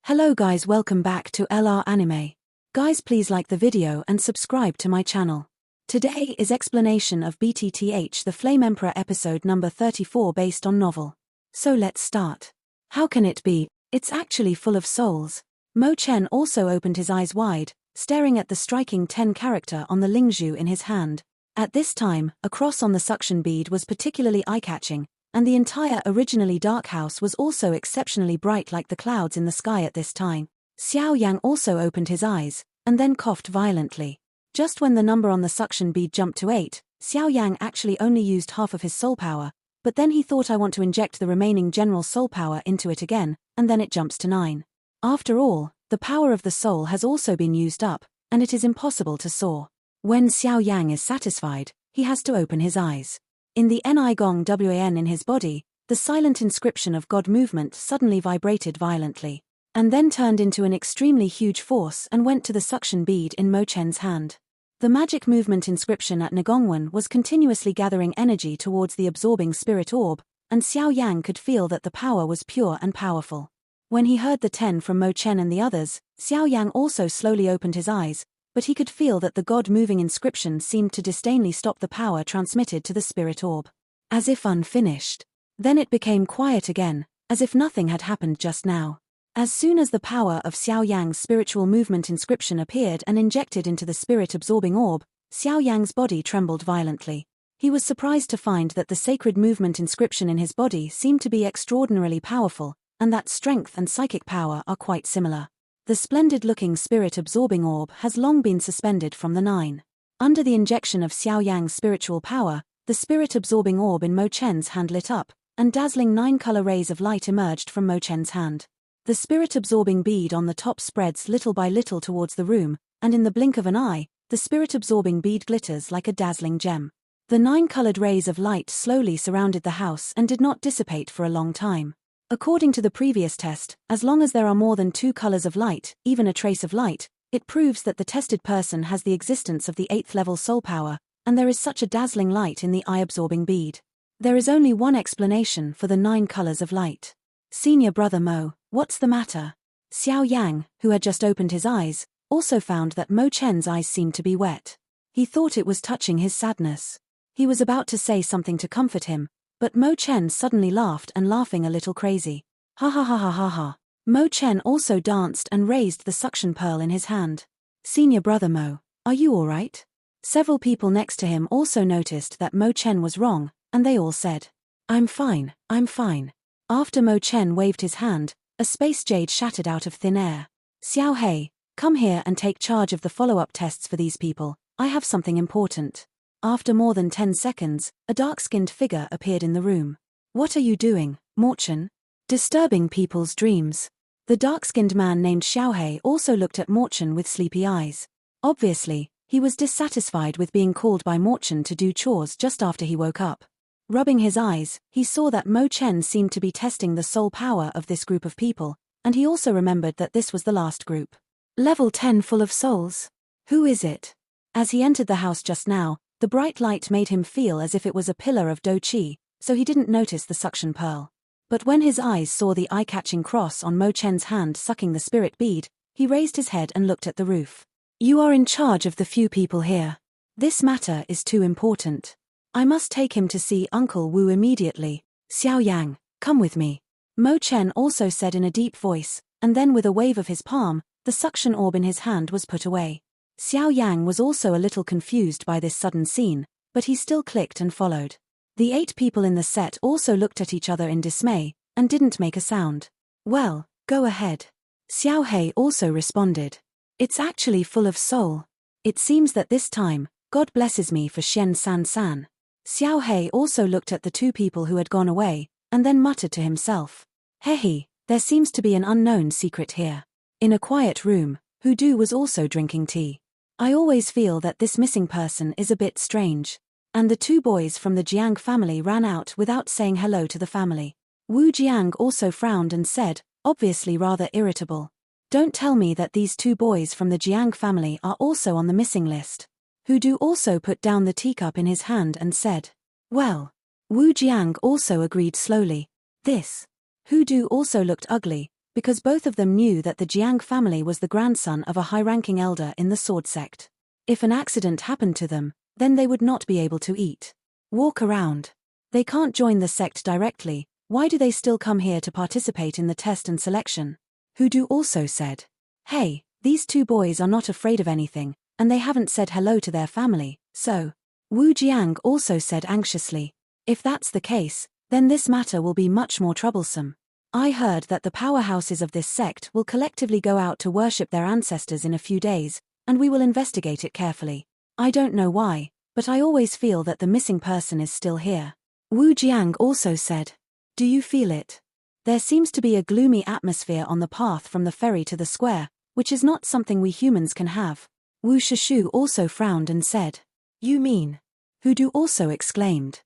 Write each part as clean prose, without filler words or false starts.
Hello guys, welcome back to LR Anime. Guys, please like the video and subscribe to my channel. Today is explanation of BTTH the Flame Emperor episode number 34 based on novel. So let's start. How can it be? It's actually full of souls. Mo Chen also opened his eyes wide, staring at the striking 10 character on the Lingzhu in his hand. At this time, a cross on the suction bead was particularly eye-catching, and the entire originally dark house was also exceptionally bright like the clouds in the sky at this time. Xiao Yan also opened his eyes, and then coughed violently. Just when the number on the suction bead jumped to 8, Xiao Yang actually only used half of his soul power, but then he thought, I want to inject the remaining general soul power into it again, and then it jumps to 9. After all, the power of the soul has also been used up, and it is impossible to soar. When Xiao Yang is satisfied, he has to open his eyes. In the Ni Gong Wan in his body, the silent inscription of God movement suddenly vibrated violently, and then turned into an extremely huge force and went to the suction bead in Mo Chen's hand. The magic movement inscription at Ngongwen was continuously gathering energy towards the absorbing spirit orb, and Xiao Yang could feel that the power was pure and powerful. When he heard the 10 from Mo Chen and the others, Xiao Yang also slowly opened his eyes, but he could feel that the God-moving inscription seemed to disdainly stop the power transmitted to the spirit orb. As if unfinished. Then it became quiet again, as if nothing had happened just now. As soon as the power of Xiao Yang's spiritual movement inscription appeared and injected into the spirit-absorbing orb, Xiao Yang's body trembled violently. He was surprised to find that the sacred movement inscription in his body seemed to be extraordinarily powerful, and that strength and psychic power are quite similar. The splendid-looking spirit-absorbing orb has long been suspended from the 9. Under the injection of Xiao Yang's spiritual power, the spirit-absorbing orb in Mo Chen's hand lit up, and dazzling 9-color rays of light emerged from Mo Chen's hand. The spirit-absorbing bead on the top spreads little by little towards the room, and in the blink of an eye, the spirit-absorbing bead glitters like a dazzling gem. The 9-colored rays of light slowly surrounded the house and did not dissipate for a long time. According to the previous test, as long as there are more than 2 colors of light, even a trace of light, it proves that the tested person has the existence of the 8th level soul power, and there is such a dazzling light in the eye-absorbing bead. There is only one explanation for the 9 colors of light. Senior brother Mo, what's the matter? Xiao Yang, who had just opened his eyes, also found that Mo Chen's eyes seemed to be wet. He thought it was touching his sadness. He was about to say something to comfort him, but Mo Chen suddenly laughed, and laughing a little crazy. Ha ha ha ha ha ha. Mo Chen also danced and raised the suction pearl in his hand. Senior brother Mo, are you alright? Several people next to him also noticed that Mo Chen was wrong, and they all said, I'm fine, I'm fine. After Mo Chen waved his hand, a space jade shattered out of thin air. Xiao Hei, come here and take charge of the follow-up tests for these people. I have something important. After more than 10 seconds, a dark-skinned figure appeared in the room. What are you doing, Morchen? Disturbing people's dreams. The dark-skinned man named Xiaohei also looked at Morchen with sleepy eyes. Obviously, he was dissatisfied with being called by Morchen to do chores just after he woke up. Rubbing his eyes, he saw that Mo Chen seemed to be testing the soul power of this group of people, and he also remembered that this was the last group. Level 10 full of souls. Who is it? As he entered the house just now, the bright light made him feel as if it was a pillar of Do Chi, so he didn't notice the suction pearl. But when his eyes saw the eye-catching cross on Mo Chen's hand sucking the spirit bead, he raised his head and looked at the roof. You are in charge of the few people here. This matter is too important. I must take him to see Uncle Wu immediately. Xiao Yang, come with me. Mo Chen also said in a deep voice, and then with a wave of his palm, the suction orb in his hand was put away. Xiao Yang was also a little confused by this sudden scene, but he still clicked and followed. The 8 people in the set also looked at each other in dismay, and didn't make a sound. Well, go ahead. Xiao Hei also responded. It's actually full of soul. It seems that this time, God blesses me for Xian San San. Xiao Hei also looked at the 2 people who had gone away, and then muttered to himself. Hehe, there seems to be an unknown secret here. In a quiet room, Hudu was also drinking tea. I always feel that this missing person is a bit strange. And the 2 boys from the Jiang family ran out without saying hello to the family. Wu Jiang also frowned and said, obviously rather irritable. Don't tell me that these 2 boys from the Jiang family are also on the missing list. Hudu also put down the teacup in his hand and said, well. Wu Jiang also agreed slowly. This. Hudu also looked ugly, because both of them knew that the Jiang family was the grandson of a high-ranking elder in the sword sect. If an accident happened to them, then they would not be able to eat, walk around. They can't join the sect directly. Why do they still come here to participate in the test and selection? Hudu also said, hey, these two boys are not afraid of anything, and they haven't said hello to their family, so. Wu Jiang also said anxiously, if that's the case, then this matter will be much more troublesome. I heard that the powerhouses of this sect will collectively go out to worship their ancestors in a few days, and we will investigate it carefully. I don't know why, but I always feel that the missing person is still here. Wu Jiang also said, do you feel it? There seems to be a gloomy atmosphere on the path from the ferry to the square, which is not something we humans can have. Wu Shishu also frowned and said, you mean? Hudu also exclaimed,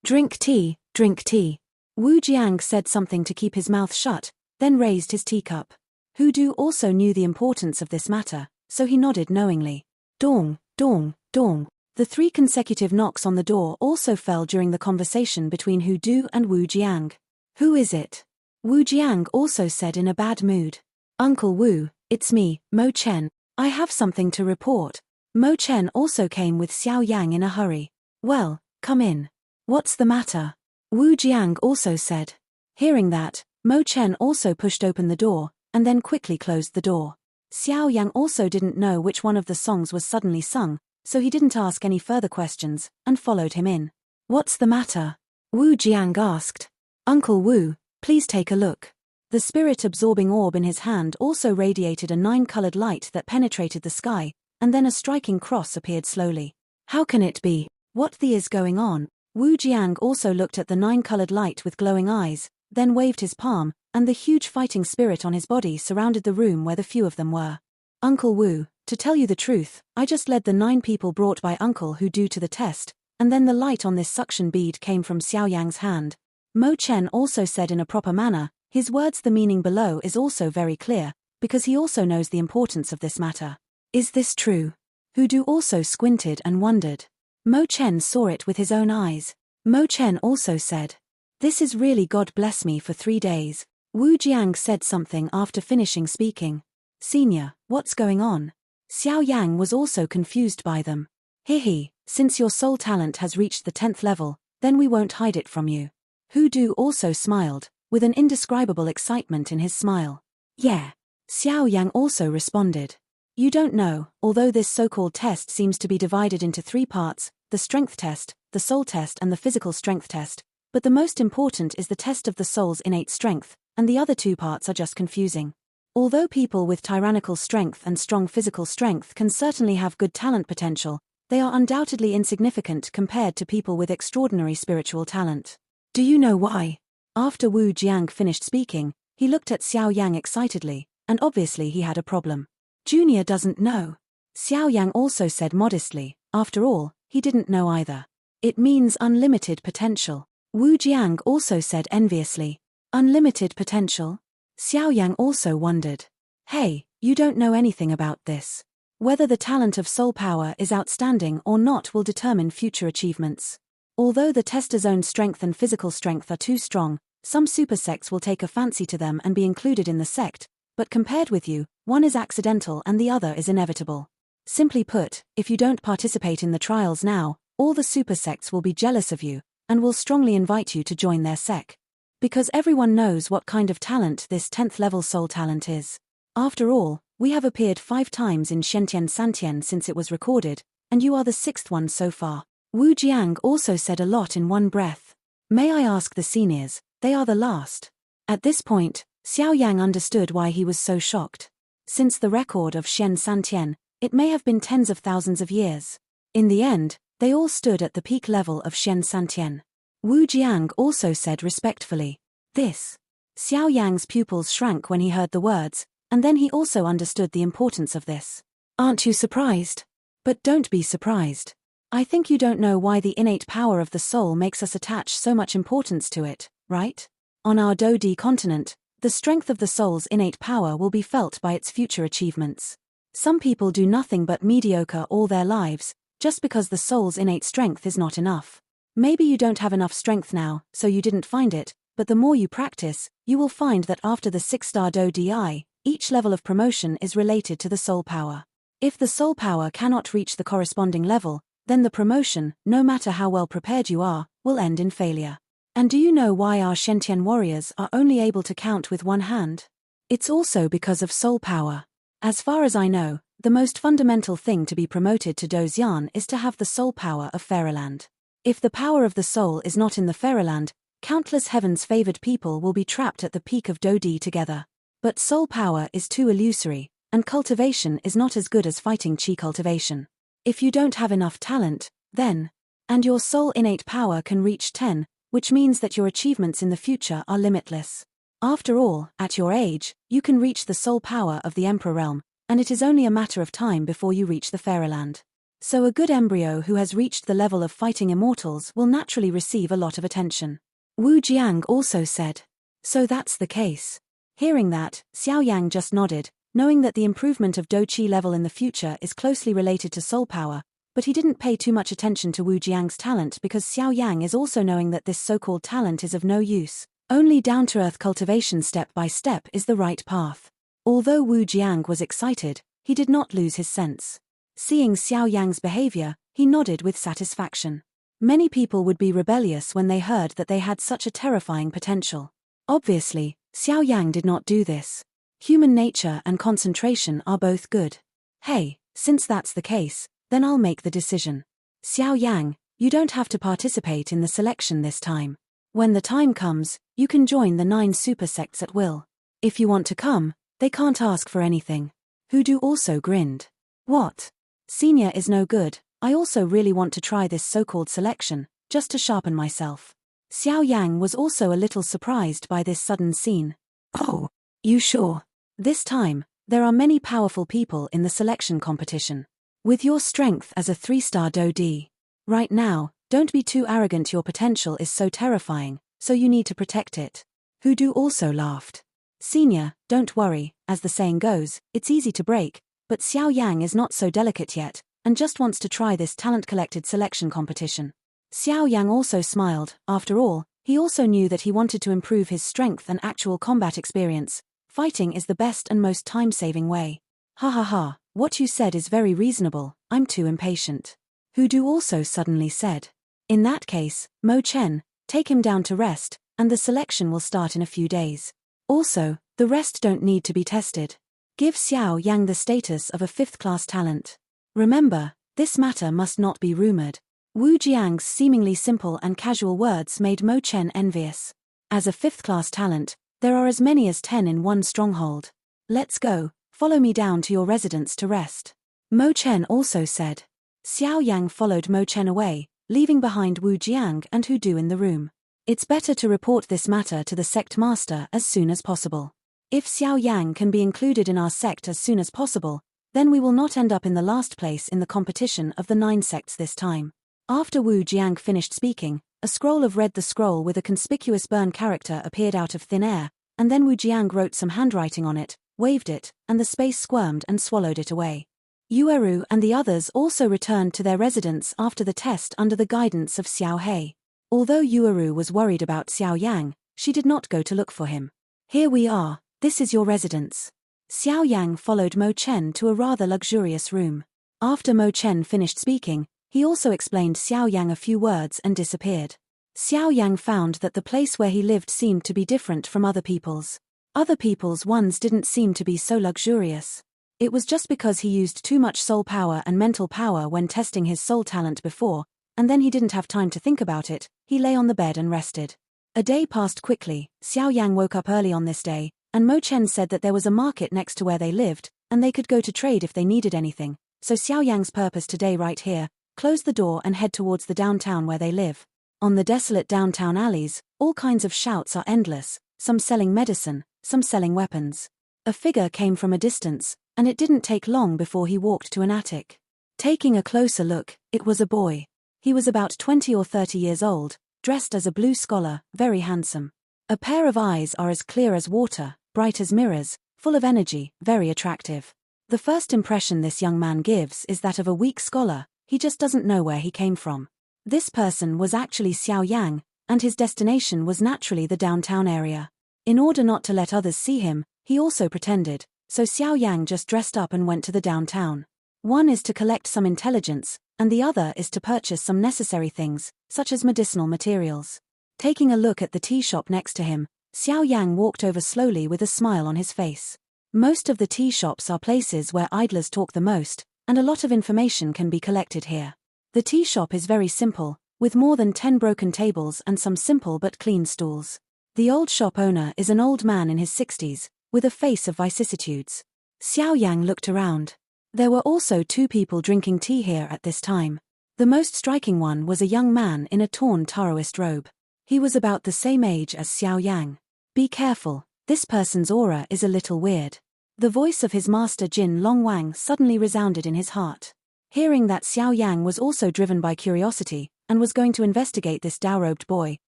drink tea, drink tea. Wu Jiang said something to keep his mouth shut, then raised his teacup. Hudu also knew the importance of this matter, so he nodded knowingly. Dong, dong, dong. The 3 consecutive knocks on the door also fell during the conversation between Hudu and Wu Jiang. Who is it? Wu Jiang also said in a bad mood. Uncle Wu, it's me, Mo Chen. I have something to report. Mo Chen also came with Xiao Yang in a hurry. Well, come in. What's the matter? Wu Jiang also said. Hearing that, Mo Chen also pushed open the door, and then quickly closed the door. Xiao Yang also didn't know which one of the songs was suddenly sung, so he didn't ask any further questions, and followed him in. What's the matter? Wu Jiang asked. Uncle Wu, please take a look. The spirit-absorbing orb in his hand also radiated a 9-colored light that penetrated the sky, and then a striking cross appeared slowly. How can it be? What the is going on? Wu Jiang also looked at the 9-colored light with glowing eyes, then waved his palm, and the huge fighting spirit on his body surrounded the room where the few of them were. Uncle Wu, to tell you the truth, I just led the 9 people brought by Uncle Hudu to the test, and then the light on this suction bead came from Xiao Yang's hand. Mo Chen also said in a proper manner, his words the meaning below is also very clear, because he also knows the importance of this matter. Is this true? Hudu also squinted and wondered. Mo Chen saw it with his own eyes. Mo Chen also said, this is really God bless me for 3 days. Wu Jiang said something after finishing speaking. Senior, what's going on? Xiao Yang was also confused by them. Hehe, since your soul talent has reached the 10th level, then we won't hide it from you. Hudu also smiled, with an indescribable excitement in his smile. Yeah. Xiao Yang also responded. You don't know, although this so-called test seems to be divided into 3 parts, the strength test, the soul test and the physical strength test, but the most important is the test of the soul's innate strength, and the other 2 parts are just confusing. Although people with tyrannical strength and strong physical strength can certainly have good talent potential, they are undoubtedly insignificant compared to people with extraordinary spiritual talent. Do you know why? After Wu Jiang finished speaking, he looked at Xiao Yang excitedly, and obviously he had a problem. Junior doesn't know. Xiao Yang also said modestly, after all, he didn't know either. It means unlimited potential. Wu Jiang also said enviously. Unlimited potential? Xiao Yang also wondered. Hey, you don't know anything about this. Whether the talent of soul power is outstanding or not will determine future achievements. Although the tester's own strength and physical strength are too strong, some super sects will take a fancy to them and be included in the sect, but compared with you, one is accidental and the other is inevitable. Simply put, if you don't participate in the trials now, all the super sects will be jealous of you, and will strongly invite you to join their sect. Because everyone knows what kind of talent this 10th level soul talent is. After all, we have appeared 5 times in Shentian Santian since it was recorded, and you are the 6th one so far. Wu Jiang also said a lot in one breath. May I ask the seniors, they are the last. At this point, Xiao Yang understood why he was so shocked. Since the record of Shen Santian, it may have been tens of thousands of years. In the end, they all stood at the peak level of Shen Santian. Wu Jiang also said respectfully, this. Xiao Yang's pupils shrank when he heard the words, and then he also understood the importance of this. Aren't you surprised? But don't be surprised. I think you don't know why the innate power of the soul makes us attach so much importance to it, right? On our Do-D continent, the strength of the soul's innate power will be felt by its future achievements. Some people do nothing but mediocre all their lives, just because the soul's innate strength is not enough. Maybe you don't have enough strength now, so you didn't find it, but the more you practice, you will find that after the 6-star Do Di, each level of promotion is related to the soul power. If the soul power cannot reach the corresponding level, then the promotion, no matter how well prepared you are, will end in failure. And do you know why our Shentian warriors are only able to count with one hand? It's also because of soul power. As far as I know, the most fundamental thing to be promoted to Do Xian is to have the soul power of Fairyland. If the power of the soul is not in the Fairyland, countless heaven's favored people will be trapped at the peak of Do Di together. But soul power is too illusory, and cultivation is not as good as fighting chi cultivation. If you don't have enough talent, then, and your soul innate power can reach 10, which means that your achievements in the future are limitless. After all, at your age, you can reach the soul power of the Emperor realm, and it is only a matter of time before you reach the Fairyland. So a good embryo who has reached the level of fighting immortals will naturally receive a lot of attention. Wu Jiang also said. So that's the case. Hearing that, Xiao Yang just nodded, knowing that the improvement of Do Chi level in the future is closely related to soul power, but he didn't pay too much attention to Wu Jiang's talent because Xiao Yang is also knowing that this so-called talent is of no use. Only down-to-earth cultivation step by step is the right path. Although Wu Jiang was excited, he did not lose his sense. Seeing Xiao Yang's behavior, he nodded with satisfaction. Many people would be rebellious when they heard that they had such a terrifying potential. Obviously, Xiao Yang did not do this. Human nature and concentration are both good. Hey, since that's the case, then I'll make the decision. Xiao Yang, you don't have to participate in the selection this time. When the time comes, you can join the 9 super sects at will. If you want to come, they can't ask for anything. Hudu also grinned. What? Senior is no good, I also really want to try this so-called selection, just to sharpen myself. Xiao Yang was also a little surprised by this sudden scene. Oh, you sure? This time, there are many powerful people in the selection competition. With your strength as a 3-star Do Di. Right now, don't be too arrogant, your potential is so terrifying, so you need to protect it. Hudu also laughed. Senior, don't worry, as the saying goes, it's easy to break, but Xiao Yang is not so delicate yet, and just wants to try this talent-collected selection competition. Xiao Yang also smiled. After all, he also knew that he wanted to improve his strength and actual combat experience. Fighting is the best and most time-saving way. Ha ha ha, what you said is very reasonable, I'm too impatient. Hudu also suddenly said. In that case, Mo Chen, take him down to rest, and the selection will start in a few days. Also, the rest don't need to be tested. Give Xiao Yang the status of a 5th-class talent. Remember, this matter must not be rumored. Wu Jiang's seemingly simple and casual words made Mo Chen envious. As a 5th-class talent, there are as many as 10 in one stronghold. Let's go, follow me down to your residence to rest. Mo Chen also said. Xiao Yang followed Mo Chen away, leaving behind Wu Jiang and Hudu in the room. It's better to report this matter to the sect master as soon as possible. If Xiao Yang can be included in our sect as soon as possible, then we will not end up in the last place in the competition of the 9 sects this time. After Wu Jiang finished speaking, a scroll of read the scroll with a conspicuous burn character appeared out of thin air, and then Wu Jiang wrote some handwriting on it, waved it, and the space squirmed and swallowed it away. Yueru and the others also returned to their residence after the test under the guidance of Xiao He. Although Yueru was worried about Xiao Yang, she did not go to look for him. Here we are, this is your residence. Xiao Yang followed Mo Chen to a rather luxurious room. After Mo Chen finished speaking, he also explained Xiao Yang a few words and disappeared. Xiao Yang found that the place where he lived seemed to be different from other people's. Other people's ones didn't seem to be so luxurious. It was just because he used too much soul power and mental power when testing his soul talent before, and then he didn't have time to think about it. He lay on the bed and rested. A day passed quickly. Xiao Yang woke up early on this day, and Mo Chen said that there was a market next to where they lived, and they could go to trade if they needed anything. So Xiao Yang's purpose today right here, close the door and head towards the downtown where they live. On the desolate downtown alleys, all kinds of shouts are endless, some selling medicine, some selling weapons. A figure came from a distance, and it didn't take long before he walked to an attic. Taking a closer look, it was a boy. He was about 20 or 30 years old, dressed as a blue scholar, very handsome. A pair of eyes are as clear as water, bright as mirrors, full of energy, very attractive. The first impression this young man gives is that of a weak scholar, he just doesn't know where he came from. This person was actually Xiao Yang, and his destination was naturally the downtown area. In order not to let others see him, he also pretended, so Xiao Yan just dressed up and went to the downtown. One is to collect some intelligence, and the other is to purchase some necessary things, such as medicinal materials. Taking a look at the tea shop next to him, Xiao Yan walked over slowly with a smile on his face. Most of the tea shops are places where idlers talk the most, and a lot of information can be collected here. The tea shop is very simple, with more than 10 broken tables and some simple but clean stools. The old shop owner is an old man in his 60s, with a face of vicissitudes. Xiao Yan looked around. There were also 2 people drinking tea here at this time. The most striking one was a young man in a torn Taoist robe. He was about the same age as Xiao Yan. Be careful, this person's aura is a little weird. The voice of his master Jin Long Wang suddenly resounded in his heart. Hearing that Xiao Yang was also driven by curiosity, and was going to investigate this Dao-robed boy,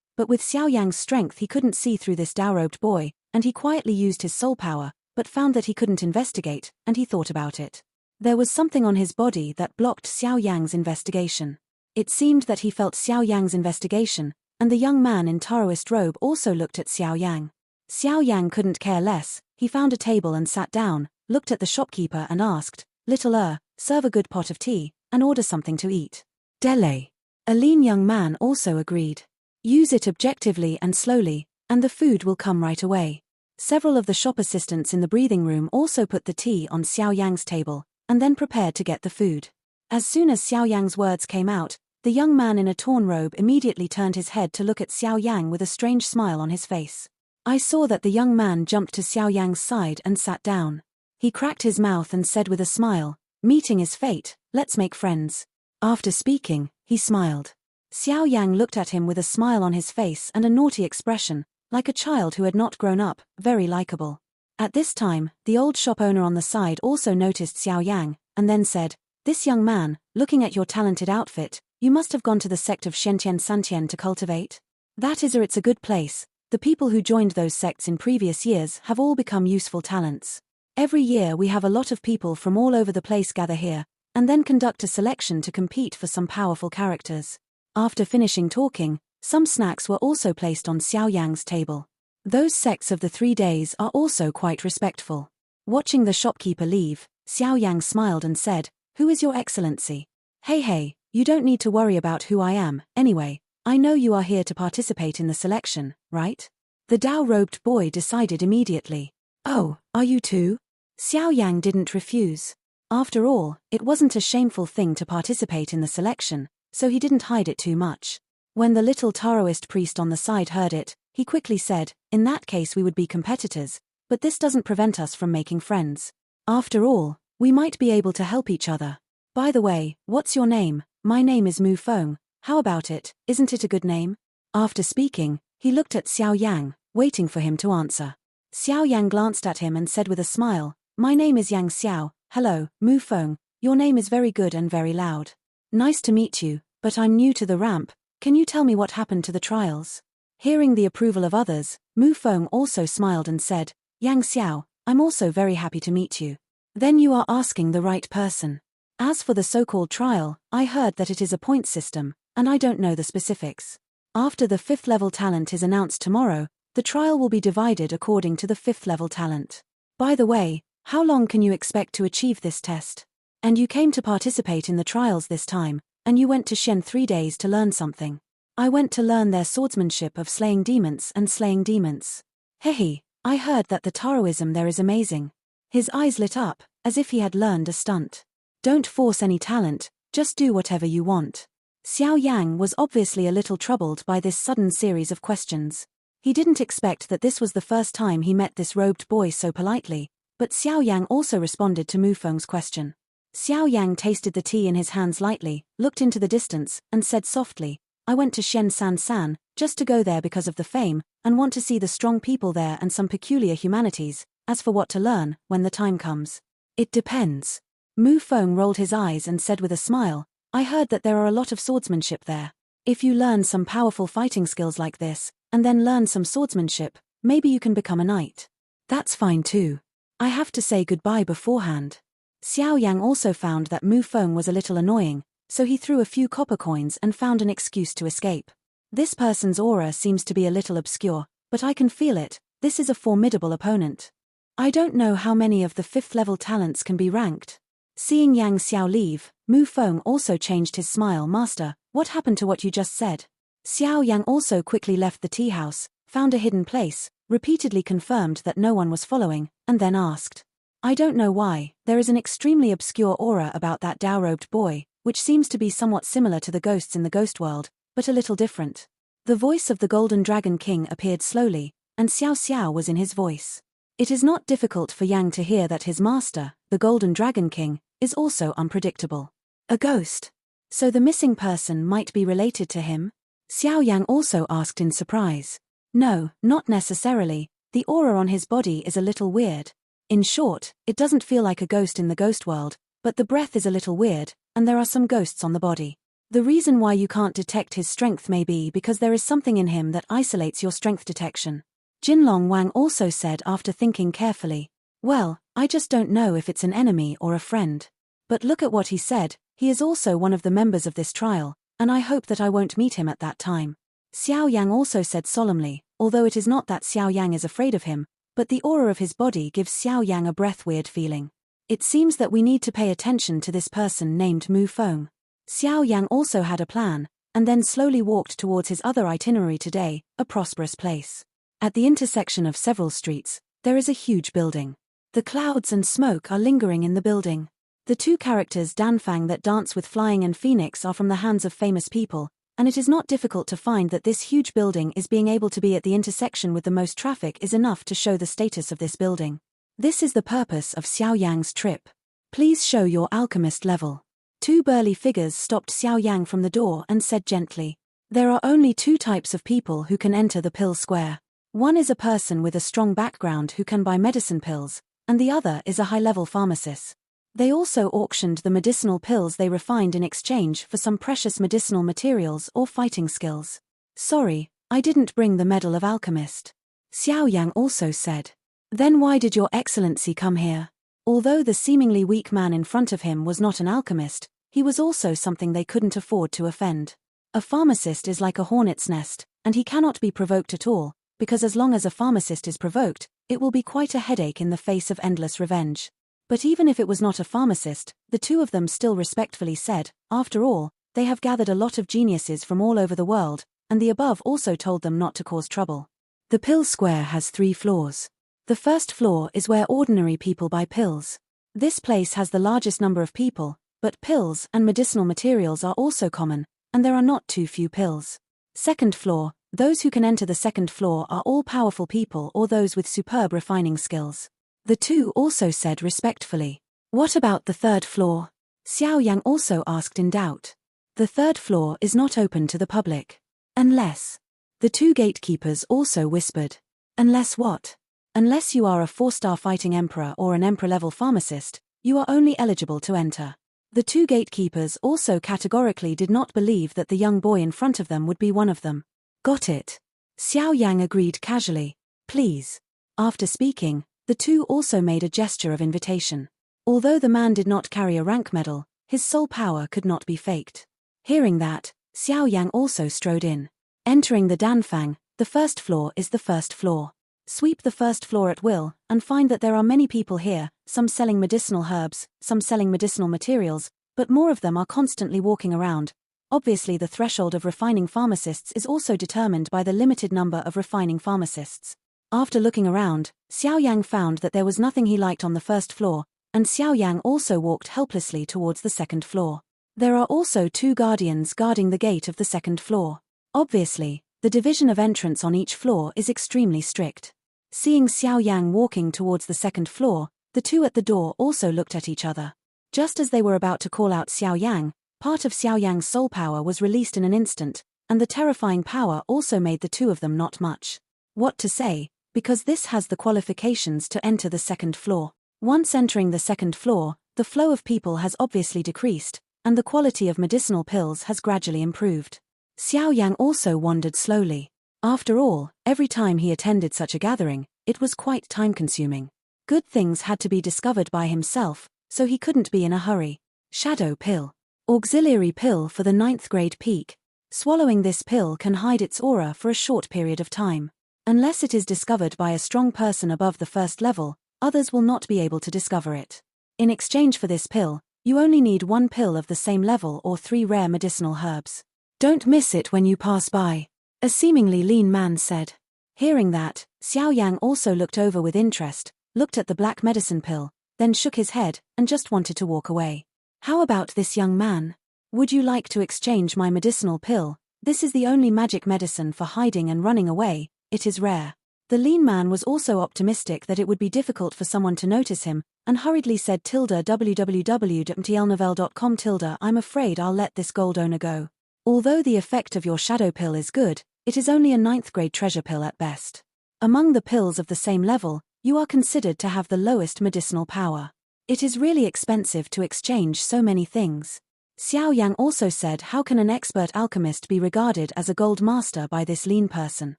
but with Xiao Yang's strength he couldn't see through this Dao-robed boy, and he quietly used his soul power, but found that he couldn't investigate, and he thought about it. There was something on his body that blocked Xiao Yang's investigation. It seemed that he felt Xiao Yang's investigation, and the young man in Taoist robe also looked at Xiao Yang. Xiao Yang couldn't care less. He found a table and sat down, looked at the shopkeeper and asked, "Little serve a good pot of tea, and order something to eat." Dele. A lean young man also agreed. Use it objectively and slowly, and the food will come right away. Several of the shop assistants in the breathing room also put the tea on Xiao Yang's table, and then prepared to get the food. As soon as Xiao Yang's words came out, the young man in a torn robe immediately turned his head to look at Xiao Yang with a strange smile on his face. I saw that the young man jumped to Xiao Yang's side and sat down. He cracked his mouth and said with a smile, "Meeting is fate, let's make friends." After speaking, he smiled. Xiao Yang looked at him with a smile on his face and a naughty expression, like a child who had not grown up, very likable. At this time, the old shop owner on the side also noticed Xiao Yang, and then said, "This young man, looking at your talented outfit, you must have gone to the sect of Shentian Santian to cultivate. That is, or it's a good place. The people who joined those sects in previous years have all become useful talents. Every year we have a lot of people from all over the place gather here, and then conduct a selection to compete for some powerful characters." After finishing talking, some snacks were also placed on Xiao Yang's table. Those sects of the 3 days are also quite respectful. Watching the shopkeeper leave, Xiao Yang smiled and said, "Who is your excellency?" Hey, you don't need to worry about who I am, anyway, I know you are here to participate in the selection, right? The Dao-robed boy decided immediately. Oh, are you too? Xiao Yang didn't refuse. After all, it wasn't a shameful thing to participate in the selection, so he didn't hide it too much. When the little Taoist priest on the side heard it, he quickly said, "In that case we would be competitors, but this doesn't prevent us from making friends. After all, we might be able to help each other. By the way, what's your name? My name is Mu Feng. How about it, isn't it a good name?" After speaking, he looked at Xiao Yang, waiting for him to answer. Xiao Yang glanced at him and said with a smile, "My name is Yang Xiao. Hello, Mu Feng, your name is very good and very loud. Nice to meet you, but I'm new to the ramp. Can you tell me what happened to the trials?" Hearing the approval of others, Mu Feng also smiled and said, "Yang Xiao, I'm also very happy to meet you. Then you are asking the right person. As for the so-called trial, I heard that it is a point system, and I don't know the specifics. After the 5th level talent is announced tomorrow, the trial will be divided according to the 5th level talent. By the way, how long can you expect to achieve this test? And you came to participate in the trials this time, and you went to Shen 3 days to learn something. I went to learn their swordsmanship of slaying demons and slaying demons. Hehe, I heard that the Taoism there is amazing." His eyes lit up, as if he had learned a stunt. "Don't force any talent, just do whatever you want." Xiao Yang was obviously a little troubled by this sudden series of questions. He didn't expect that this was the first time he met this robed boy so politely, but Xiao Yang also responded to Mu Feng's question. Xiao Yang tasted the tea in his hands lightly, looked into the distance, and said softly, "I went to Shen San, just to go there because of the fame, and want to see the strong people there and some peculiar humanities. As for what to learn, when the time comes, it depends." Mu Feng rolled his eyes and said with a smile, "I heard that there are a lot of swordsmanship there. If you learn some powerful fighting skills like this, and then learn some swordsmanship, maybe you can become a knight. That's fine too. I have to say goodbye beforehand." Xiao Yang also found that Mu Feng was a little annoying, so he threw a few copper coins and found an excuse to escape. This person's aura seems to be a little obscure, but I can feel it. This is a formidable opponent. I don't know how many of the 5th level talents can be ranked. Seeing Yang Xiao leave, Mu Feng also changed his smile. Master, what happened to what you just said? Xiao Yang also quickly left the tea house, found a hidden place, repeatedly confirmed that no one was following, and then asked. I don't know why, there is an extremely obscure aura about that Dao-robed boy, which seems to be somewhat similar to the ghosts in the ghost world, but a little different. The voice of the Golden Dragon King appeared slowly, and Xiao Xiao was in his voice. It is not difficult for Yang to hear that his master, the Golden Dragon King, is also unpredictable. A ghost. So the missing person might be related to him? Xiao Yang also asked in surprise. No, not necessarily. The aura on his body is a little weird. In short, it doesn't feel like a ghost in the ghost world, but the breath is a little weird, and there are some ghosts on the body. The reason why you can't detect his strength may be because there is something in him that isolates your strength detection. Jinlong Wang also said after thinking carefully. Well, I just don't know if it's an enemy or a friend. But look at what he said, he is also one of the members of this trial, and I hope that I won't meet him at that time. Xiao Yang also said solemnly, although it is not that Xiao Yang is afraid of him, but the aura of his body gives Xiao Yang a breath-weird feeling. It seems that we need to pay attention to this person named Mu Feng. Xiao Yang also had a plan, and then slowly walked towards his other itinerary today, a prosperous place. At the intersection of several streets, there is a huge building. The clouds and smoke are lingering in the building. The 2 characters Danfang that dance with Flying and Phoenix are from the hands of famous people, and it is not difficult to find that this huge building is being able to be at the intersection with the most traffic is enough to show the status of this building. This is the purpose of Xiao Yang's trip. Please show your alchemist level. 2 burly figures stopped Xiao Yang from the door and said gently. There are only 2 types of people who can enter the pill square. One is a person with a strong background who can buy medicine pills, and the other is a high-level pharmacist. They also auctioned the medicinal pills they refined in exchange for some precious medicinal materials or fighting skills. Sorry, I didn't bring the medal of alchemist. Xiao Yang also said. Then why did your excellency come here? Although the seemingly weak man in front of him was not an alchemist, he was also something they couldn't afford to offend. A pharmacist is like a hornet's nest, and he cannot be provoked at all, because as long as a pharmacist is provoked, it will be quite a headache in the face of endless revenge. But even if it was not a pharmacist, the 2 of them still respectfully said, after all, they have gathered a lot of geniuses from all over the world, and the above also told them not to cause trouble. The pill square has 3 floors. The first floor is where ordinary people buy pills. This place has the largest number of people, but pills and medicinal materials are also common, and there are not too few pills. Second floor, those who can enter the second floor are all powerful people or those with superb refining skills. The 2 also said respectfully. What about the third floor? Xiao Yang also asked in doubt. The third floor is not open to the public. Unless. The 2 gatekeepers also whispered. Unless what? Unless you are a 4-star fighting emperor or an emperor-level pharmacist, you are only eligible to enter. The 2 gatekeepers also categorically did not believe that the young boy in front of them would be one of them. Got it. Xiao Yang agreed casually. Please. After speaking, the 2 also made a gesture of invitation. Although the man did not carry a rank medal, his soul power could not be faked. Hearing that, Xiao Yang also strode in. Entering the Danfang, the first floor is the first floor. Sweep the first floor at will, and find that there are many people here, some selling medicinal herbs, some selling medicinal materials, but more of them are constantly walking around. Obviously the threshold of refining pharmacists is also determined by the limited number of refining pharmacists. After looking around, Xiao Yang found that there was nothing he liked on the first floor, and Xiao Yang also walked helplessly towards the second floor. There are also 2 guardians guarding the gate of the second floor. Obviously, the division of entrance on each floor is extremely strict. Seeing Xiao Yang walking towards the second floor, the 2 at the door also looked at each other. Just as they were about to call out Xiao Yang, part of Xiao Yang's soul power was released in an instant, and the terrifying power also made the 2 of them not much. What to say? Because this has the qualifications to enter the second floor. Once entering the second floor, the flow of people has obviously decreased, and the quality of medicinal pills has gradually improved. Xiao Yang also wandered slowly. After all, every time he attended such a gathering, it was quite time-consuming. Good things had to be discovered by himself, so he couldn't be in a hurry. Shadow pill. Auxiliary pill for the 9th grade peak. Swallowing this pill can hide its aura for a short period of time. Unless it is discovered by a strong person above the first level, others will not be able to discover it. In exchange for this pill, you only need 1 pill of the same level or 3 rare medicinal herbs. Don't miss it when you pass by, a seemingly lean man said. Hearing that, Xiao Yang also looked over with interest, looked at the black medicine pill, then shook his head, and just wanted to walk away. How about this young man? Would you like to exchange my medicinal pill? This is the only magic medicine for hiding and running away. It is rare. The lean man was also optimistic that it would be difficult for someone to notice him, and hurriedly said www.mtlnovel.com. I'm afraid I'll let this gold owner go. Although the effect of your shadow pill is good, it is only a 9th grade treasure pill at best. Among the pills of the same level, you are considered to have the lowest medicinal power. It is really expensive to exchange so many things. Xiao Yang also said, how can an expert alchemist be regarded as a gold master by this lean person?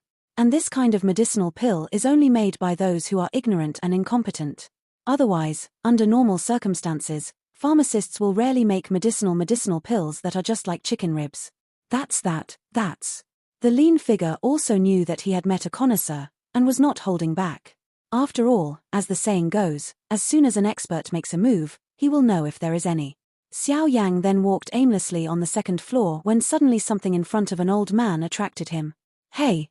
And this kind of medicinal pill is only made by those who are ignorant and incompetent. Otherwise, under normal circumstances, pharmacists will rarely make medicinal pills that are just like chicken ribs. That's. The lean figure also knew that he had met a connoisseur, and was not holding back. After all, as the saying goes, as soon as an expert makes a move, he will know if there is any. Xiao Yang then walked aimlessly on the 2nd floor when suddenly something in front of an old man attracted him. Hey,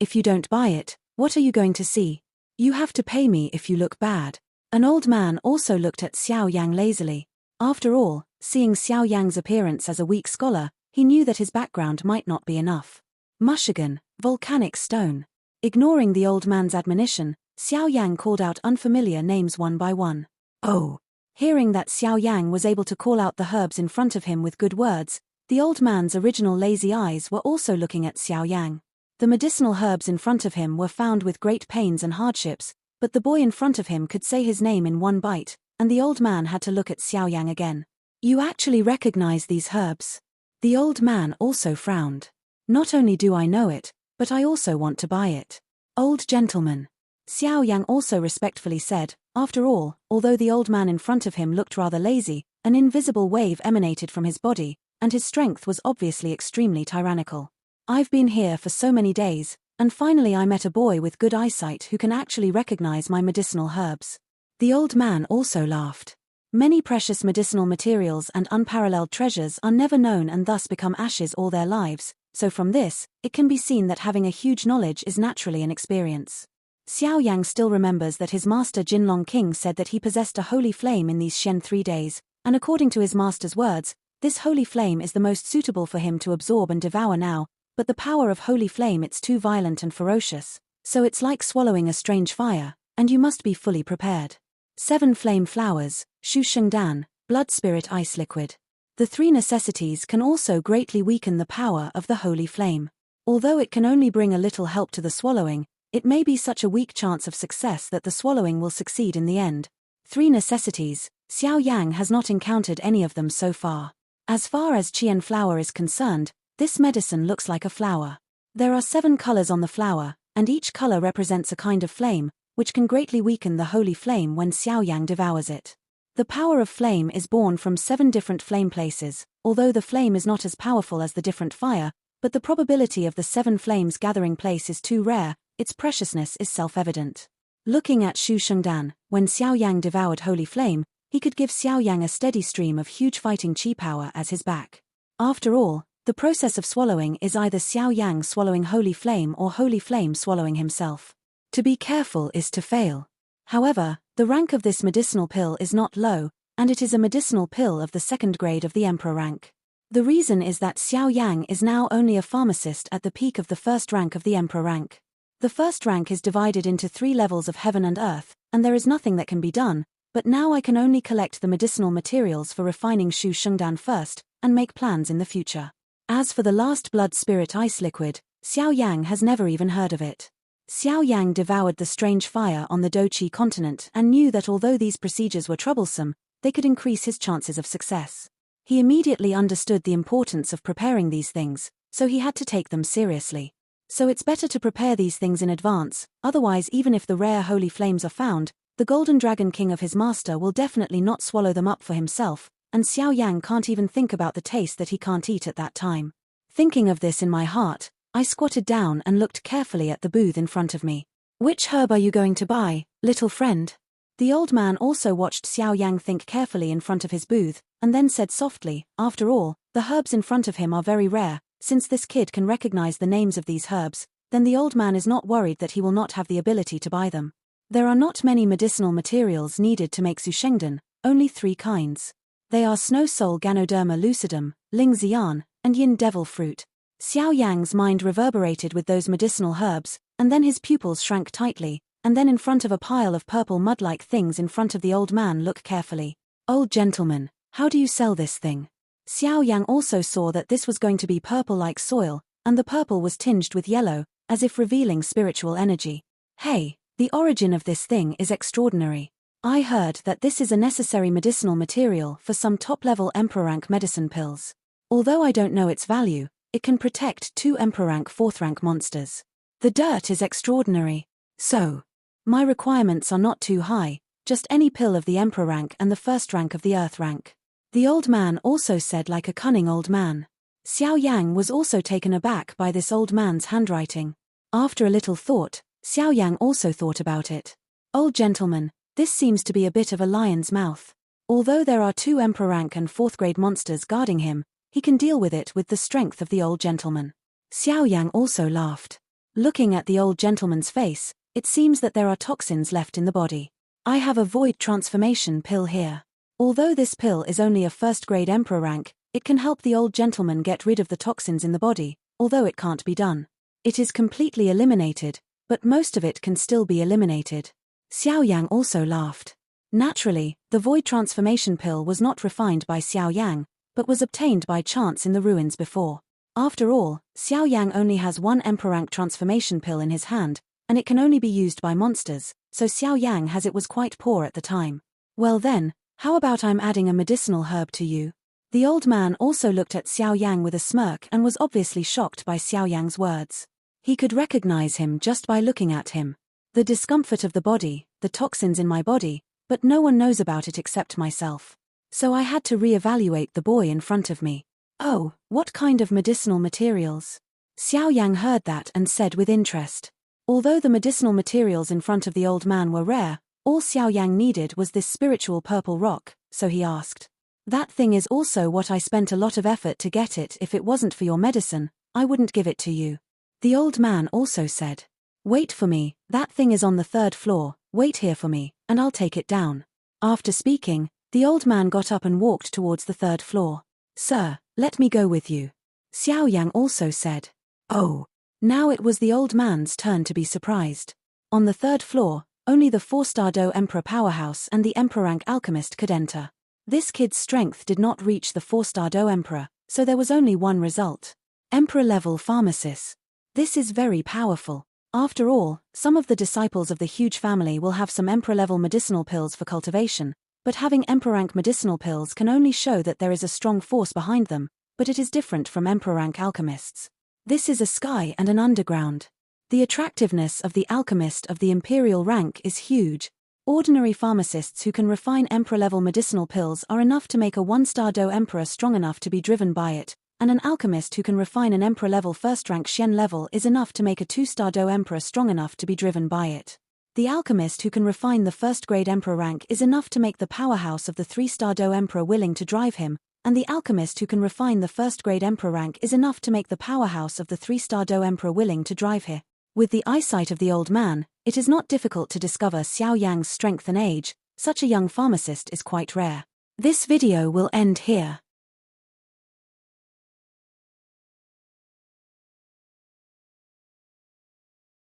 if you don't buy it, what are you going to see? You have to pay me if you look bad. An old man also looked at Xiao Yang lazily. After all, seeing Xiao Yang's appearance as a weak scholar, he knew that his background might not be enough. Mushigan, volcanic stone. Ignoring the old man's admonition, Xiao Yang called out unfamiliar names one by one. Oh! Hearing that Xiao Yang was able to call out the herbs in front of him with good words, the old man's original lazy eyes were also looking at Xiao Yang. The medicinal herbs in front of him were found with great pains and hardships, but the boy in front of him could say his name in one bite, and the old man had to look at Xiao Yang again. You actually recognize these herbs? The old man also frowned. Not only do I know it, but I also want to buy it. Old gentleman. Xiao Yang also respectfully said, after all, although the old man in front of him looked rather lazy, an invisible wave emanated from his body, and his strength was obviously extremely tyrannical. I've been here for so many days, and finally I met a boy with good eyesight who can actually recognize my medicinal herbs. The old man also laughed. Many precious medicinal materials and unparalleled treasures are never known and thus become ashes all their lives, so from this, it can be seen that having a huge knowledge is naturally an experience. Xiao Yang still remembers that his master Jinlong King said that he possessed a holy flame in these Shen 3 days, and according to his master's words, this holy flame is the most suitable for him to absorb and devour now, but the power of holy flame it's too violent and ferocious, so it's like swallowing a strange fire, and you must be fully prepared. 7 flame flowers, Shu Shengdan, blood spirit ice liquid. The 3 necessities can also greatly weaken the power of the holy flame. Although it can only bring a little help to the swallowing, it may be such a weak chance of success that the swallowing will succeed in the end. 3 necessities, Xiao Yang has not encountered any of them so far. As far as Qian flower is concerned, this medicine looks like a flower. There are 7 colors on the flower, and each color represents a kind of flame, which can greatly weaken the holy flame when Xiao Yang devours it. The power of flame is born from 7 different flame places, although the flame is not as powerful as the different fire, but the probability of the 7 flames gathering place is too rare, its preciousness is self-evident. Looking at Shu Shengdan, when Xiao Yang devoured holy flame, he could give Xiao Yang a steady stream of huge fighting qi power as his back. After all, the process of swallowing is either Xiao Yang swallowing holy flame or holy flame swallowing himself. To be careful is to fail. However, the rank of this medicinal pill is not low, and it is a medicinal pill of the 2nd grade of the Emperor rank. The reason is that Xiao Yang is now only a pharmacist at the peak of the 1st rank of the Emperor rank. The 1st rank is divided into 3 levels of heaven and earth, and there is nothing that can be done, but now I can only collect the medicinal materials for refining Shu Shengdan first, and make plans in the future. As for the last blood spirit ice liquid, Xiao Yang has never even heard of it. Xiao Yang devoured the strange fire on the Doqi continent and knew that although these procedures were troublesome, they could increase his chances of success. He immediately understood the importance of preparing these things, so he had to take them seriously. So it's better to prepare these things in advance, otherwise even if the rare holy flames are found, the Golden Dragon King of his master will definitely not swallow them up for himself, and Xiao Yang can't even think about the taste that he can't eat at that time. Thinking of this in my heart, I squatted down and looked carefully at the booth in front of me. Which herb are you going to buy, little friend? The old man also watched Xiao Yan think carefully in front of his booth, and then said softly, after all, the herbs in front of him are very rare. Since this kid can recognize the names of these herbs, then the old man is not worried that he will not have the ability to buy them. There are not many medicinal materials needed to make Zushengdan, only 3 kinds. They are Snow Soul Ganoderma lucidum, Ling Xian, and Yin Devil Fruit. Xiao Yang's mind reverberated with those medicinal herbs, and then his pupils shrank tightly, and then in front of a pile of purple mud-like things in front of the old man look carefully. Old gentleman, how do you sell this thing? Xiao Yang also saw that this was going to be purple like soil, and the purple was tinged with yellow, as if revealing spiritual energy. Hey, the origin of this thing is extraordinary. I heard that this is a necessary medicinal material for some top-level Emperor rank medicine pills. Although I don't know its value, it can protect 2 Emperor rank 4th rank monsters. The dirt is extraordinary. So, my requirements are not too high, just any pill of the Emperor rank and the 1st rank of the Earth rank. The old man also said like a cunning old man. Xiao Yang was also taken aback by this old man's handwriting. After a little thought, Xiao Yang also thought about it. Old gentleman, this seems to be a bit of a lion's mouth. Although there are 2 Emperor rank and 4th grade monsters guarding him, he can deal with it with the strength of the old gentleman. Xiao Yang also laughed. Looking at the old gentleman's face, it seems that there are toxins left in the body. I have a void transformation pill here. Although this pill is only a 1st grade Emperor rank, it can help the old gentleman get rid of the toxins in the body, although it can't be done. It is completely eliminated, but most of it can still be eliminated. Xiao Yang also laughed. Naturally, the void transformation pill was not refined by Xiao Yang, but was obtained by chance in the ruins before. After all, Xiao Yang only has 1 Emperor rank transformation pill in his hand, and it can only be used by monsters, so Xiao Yang has it was quite poor at the time. Well then, how about I'm adding a medicinal herb to you? The old man also looked at Xiao Yang with a smirk and was obviously shocked by Xiao Yang's words. He could recognize him just by looking at him. The discomfort of the body, the toxins in my body, but no one knows about it except myself. So I had to re-evaluate the boy in front of me. Oh, what kind of medicinal materials? Xiao Yang heard that and said with interest. Although the medicinal materials in front of the old man were rare, all Xiao Yang needed was this spiritual purple rock, so he asked. That thing is also what I spent a lot of effort to get it. If it wasn't for your medicine, I wouldn't give it to you. The old man also said. Wait for me, that thing is on the 3rd floor, wait here for me, and I'll take it down. After speaking, the old man got up and walked towards the 3rd floor. Sir, let me go with you. Xiao Yang also said. Oh. Now it was the old man's turn to be surprised. On the 3rd floor, only the 4-star Do Emperor Powerhouse and the Emperor rank Alchemist could enter. This kid's strength did not reach the 4-star Do Emperor, so there was only one result. Emperor level Pharmacis. This is very powerful. After all, some of the disciples of the huge family will have some Emperor level medicinal pills for cultivation, but having Emperor rank medicinal pills can only show that there is a strong force behind them, but it is different from Emperor rank alchemists. This is a sky and an underground. The attractiveness of the alchemist of the imperial rank is huge. Ordinary pharmacists who can refine Emperor-level medicinal pills are enough to make a 1-star Do Emperor strong enough to be driven by it, and an alchemist who can refine an Emperor-level 1st-rank Xian level is enough to make a 2-star Do Emperor strong enough to be driven by it. The alchemist who can refine the 1st-grade Emperor rank is enough to make the powerhouse of the 3-star Do Emperor willing to drive him, and the alchemist who can refine the 1st-grade Emperor rank is enough to make the powerhouse of the 3-star Do Emperor willing to drive him. With the eyesight of the old man, it is not difficult to discover Xiao Yang's strength and age. Such a young pharmacist is quite rare. This video will end here.